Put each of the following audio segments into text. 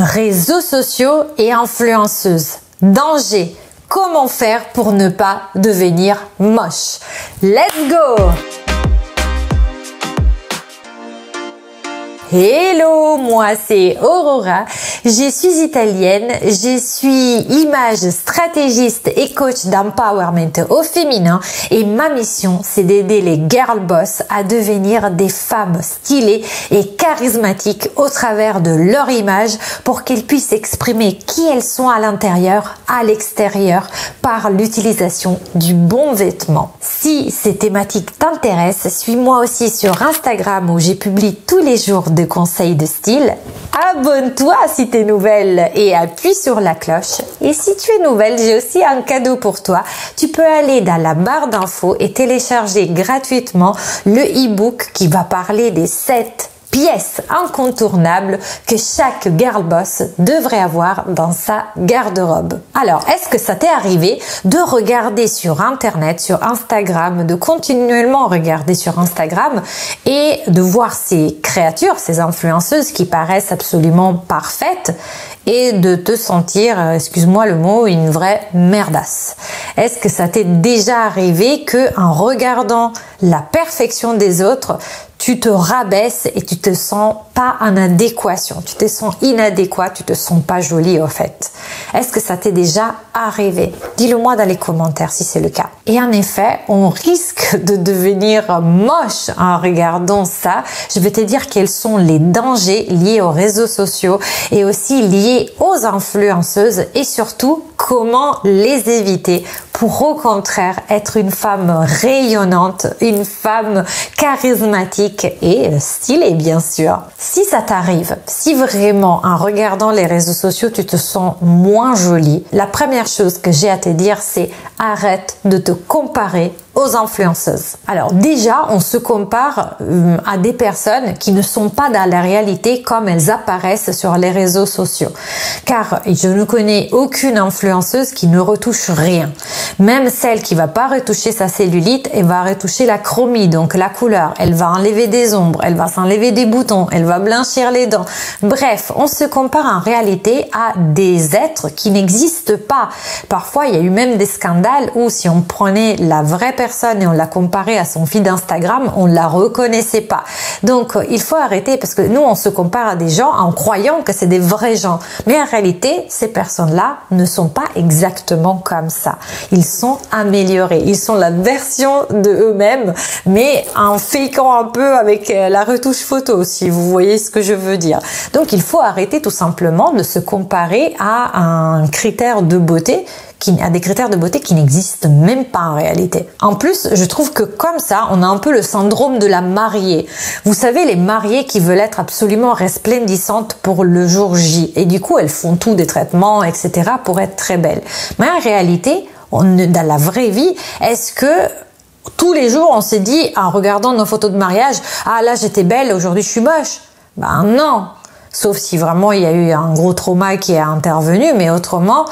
Réseaux sociaux et influenceuses. Danger. Comment faire pour ne pas devenir moche? Let's go! Hello, moi c'est Aurora, je suis italienne, je suis image stratégiste et coach d'empowerment au féminin et ma mission c'est d'aider les girl boss à devenir des femmes stylées et charismatiques au travers de leur image pour qu'elles puissent exprimer qui elles sont à l'intérieur, à l'extérieur par l'utilisation du bon vêtement. Si ces thématiques t'intéressent, suis-moi aussi sur Instagram où j'ai publié tous les jours de conseils de style. Abonne-toi si tu es nouvelle et appuie sur la cloche. Et si tu es nouvelle, j'ai aussi un cadeau pour toi. Tu peux aller dans la barre d'infos et télécharger gratuitement le e-book qui va parler des 7 pièces incontournables que chaque girl boss devrait avoir dans sa garde-robe. Alors, est-ce que ça t'est arrivé de regarder sur Internet, sur Instagram, de continuellement regarder sur Instagram et de voir ces créatures, ces influenceuses qui paraissent absolument parfaites et de te sentir, excuse-moi le mot, une vraie merdasse? Est-ce que ça t'est déjà arrivé que en regardant la perfection des autres, tu te rabaisses et tu te sens pas en adéquation, tu te sens inadéquat, tu te sens pas jolie au fait? Est-ce que ça t'est déjà arrivé? Dis-le moi dans les commentaires si c'est le cas. Et en effet, on risque de devenir moche en regardant ça. Je vais te dire quels sont les dangers liés aux réseaux sociaux et aussi liés aux influenceuses et surtout comment les éviter pour au contraire être une femme rayonnante, une femme charismatique et stylée bien sûr. Si ça t'arrive, si vraiment en regardant les réseaux sociaux tu te sens moins jolie, la première chose que j'ai à te dire c'est arrête de te comparer aux influenceuses. Alors déjà, on se compare à des personnes qui ne sont pas dans la réalité comme elles apparaissent sur les réseaux sociaux. Car je ne connais aucune influenceuse qui ne retouche rien. Même celle qui va pas retoucher sa cellulite, elle va retoucher la chromie, donc la couleur. Elle va enlever des ombres, elle va s'enlever des boutons, elle va blanchir les dents. Bref, on se compare en réalité à des êtres qui n'existent pas. Parfois, il y a eu même des scandales où si on prenait la vraie personne et on l'a comparée à son feed d'Instagram, on la reconnaissait pas. Donc, il faut arrêter parce que nous, on se compare à des gens en croyant que c'est des vrais gens. Mais en réalité, ces personnes-là ne sont pas exactement comme ça. Ils sont améliorés. Ils sont la version de eux-mêmes, mais en fakeant un peu avec la retouche photo, si vous voyez ce que je veux dire. Donc, il faut arrêter tout simplement de se comparer à un critère de beauté à des critères de beauté qui n'existent même pas en réalité. En plus, je trouve que comme ça, on a un peu le syndrome de la mariée. Vous savez, les mariées qui veulent être absolument resplendissantes pour le jour J. Et du coup, elles font tout, des traitements, etc. pour être très belles. Mais en réalité, dans la vraie vie, est-ce que tous les jours, on s'est dit, en regardant nos photos de mariage, ah là, j'étais belle, aujourd'hui, je suis moche? Ben non! Sauf si vraiment il y a eu un gros trauma qui est intervenu, mais autrement,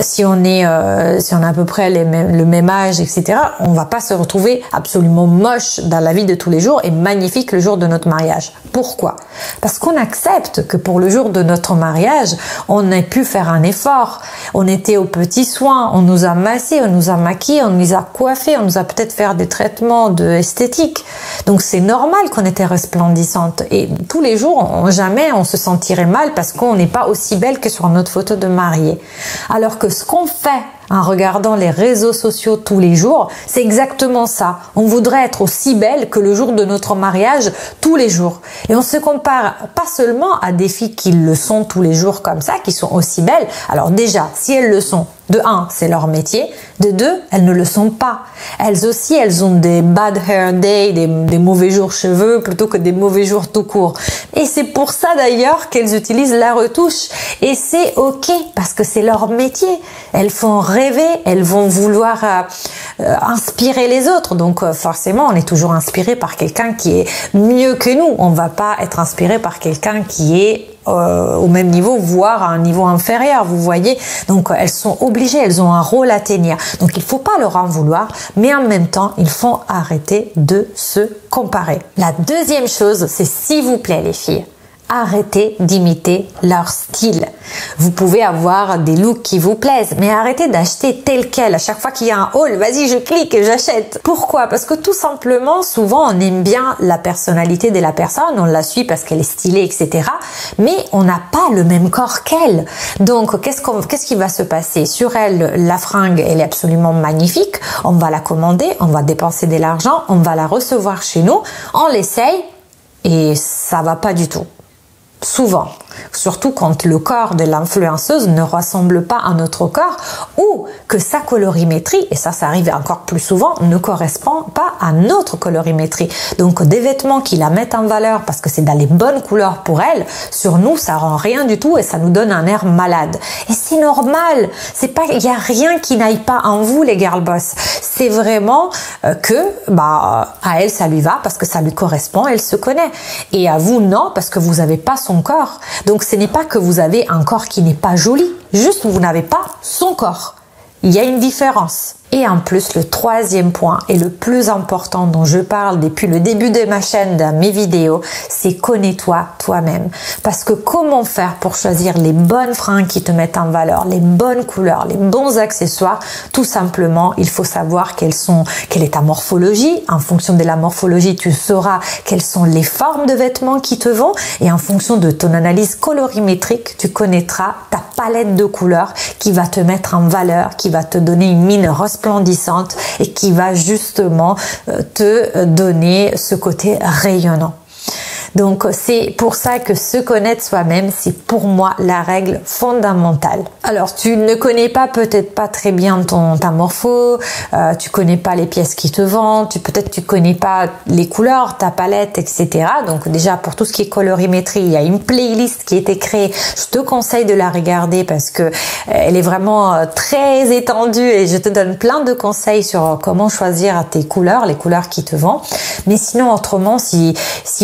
si on a à peu près le même âge, etc., on va pas se retrouver absolument moche dans la vie de tous les jours et magnifique le jour de notre mariage. Pourquoi? Parce qu'on accepte que pour le jour de notre mariage, on ait pu faire un effort. On était aux petits soins, on nous a massés, on nous a maquillés, on nous a coiffés, on nous a peut-être fait des traitements esthétiques. Donc c'est normal qu'on était resplendissante. Et tous les jours, jamais on se sentirait mal parce qu'on n'est pas aussi belle que sur notre photo de mariée. Alors que ce qu'on fait en regardant les réseaux sociaux tous les jours, c'est exactement ça. On voudrait être aussi belle que le jour de notre mariage tous les jours. Et on se compare pas seulement à des filles qui le sont tous les jours comme ça, qui sont aussi belles. Alors déjà, si elles le sont, de 1, c'est leur métier. De 2, elles ne le sont pas. Elles aussi, elles ont des bad hair day, des mauvais jours cheveux plutôt que des mauvais jours tout court. Et c'est pour ça d'ailleurs qu'elles utilisent la retouche. Et c'est ok parce que c'est leur métier. Elles font rêver, elles vont vouloir inspirer les autres. Donc forcément, on est toujours inspiré par quelqu'un qui est mieux que nous. On va pas être inspiré par quelqu'un qui est au même niveau, voire à un niveau inférieur, vous voyez. Donc elles sont obligées, elles ont un rôle à tenir. Donc il faut pas leur en vouloir, mais en même temps, il faut arrêter de se comparer. La deuxième chose, c'est s'il vous plaît les filles, arrêtez d'imiter leur style. Vous pouvez avoir des looks qui vous plaisent, mais arrêtez d'acheter tel quel. À chaque fois qu'il y a un haul, vas-y, je clique et j'achète. Pourquoi? Parce que tout simplement, souvent, on aime bien la personnalité de la personne, on la suit parce qu'elle est stylée, etc. Mais on n'a pas le même corps qu'elle. Donc, qu'est-ce qui va se passer? Sur elle, la fringue, elle est absolument magnifique. On va la commander, on va dépenser de l'argent, on va la recevoir chez nous, on l'essaye et ça va pas du tout. Souvent, surtout quand le corps de l'influenceuse ne ressemble pas à notre corps ou que sa colorimétrie, et ça arrive encore plus souvent, ne correspond pas à notre colorimétrie. Donc des vêtements qui la mettent en valeur parce que c'est dans les bonnes couleurs pour elle, sur nous ça rend rien du tout et ça nous donne un air malade. Et c'est normal, il y a rien qui n'aille pas en vous les girl boss. C'est vraiment à elle ça lui va parce que ça lui correspond, elle se connaît. Et à vous non parce que vous n'avez pas son corps. Donc ce n'est pas que vous avez un corps qui n'est pas joli, juste vous n'avez pas son corps. Il y a une différence. Et en plus, le troisième point et le plus important dont je parle depuis le début de ma chaîne, dans mes vidéos, c'est connais-toi toi-même. Parce que comment faire pour choisir les bonnes fringues qui te mettent en valeur, les bonnes couleurs, les bons accessoires? Tout simplement, il faut savoir quelle est ta morphologie. En fonction de la morphologie, tu sauras quelles sont les formes de vêtements qui te vont. Et en fonction de ton analyse colorimétrique, tu connaîtras ta palette de couleurs qui va te mettre en valeur, qui va te donner une mine resplendissante et qui va justement te donner ce côté rayonnant. Donc c'est pour ça que se connaître soi-même, c'est pour moi la règle fondamentale. Alors tu ne connais peut-être pas très bien ta morpho, tu connais pas les pièces qui te vendent, peut-être tu connais pas les couleurs, ta palette, etc. Donc déjà pour tout ce qui est colorimétrie, il y a une playlist qui a été créée. Je te conseille de la regarder parce que elle est vraiment très étendue et je te donne plein de conseils sur comment choisir tes couleurs, les couleurs qui te vont. Mais sinon autrement, si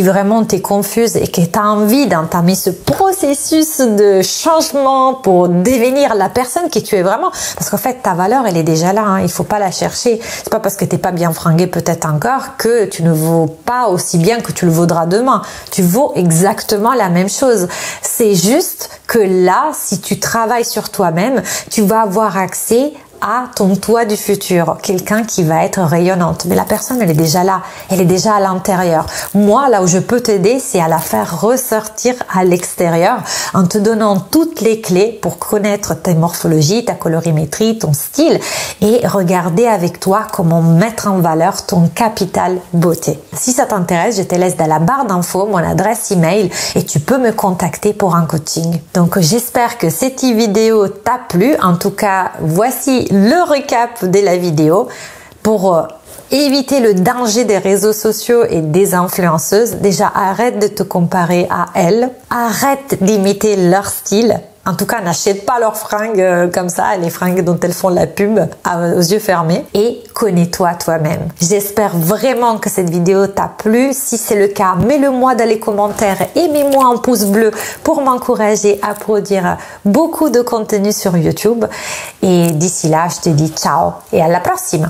vraiment t'es confuse et que tu as envie d'entamer ce processus de changement pour devenir la personne que tu es vraiment, parce qu'en fait ta valeur elle est déjà là, hein, il faut pas la chercher. C'est pas parce que t'es pas bien fringué peut-être encore que tu ne vaux pas aussi bien que tu le vaudras demain. Tu vaux exactement la même chose. C'est juste que là, si tu travailles sur toi-même, tu vas avoir accès à ton toi du futur, quelqu'un qui va être rayonnante. Mais la personne, elle est déjà là, elle est déjà à l'intérieur. Moi, là où je peux t'aider, c'est à la faire ressortir à l'extérieur en te donnant toutes les clés pour connaître ta morphologie, ta colorimétrie, ton style et regarder avec toi comment mettre en valeur ton capital beauté. Si ça t'intéresse, je te laisse dans la barre d'infos mon adresse email et tu peux me contacter pour un coaching. Donc, j'espère que cette vidéo t'a plu. En tout cas, voici le récap de la vidéo pour éviter le danger des réseaux sociaux et des influenceuses. Déjà, arrête de te comparer à elles. Arrête d'imiter leur style. En tout cas, n'achète pas leurs fringues comme ça, les fringues dont elles font la pub aux yeux fermés. Et connais-toi toi-même. J'espère vraiment que cette vidéo t'a plu. Si c'est le cas, mets-le-moi dans les commentaires et mets-moi un pouce bleu pour m'encourager à produire beaucoup de contenu sur YouTube. Et d'ici là, je te dis ciao et à la prochaine.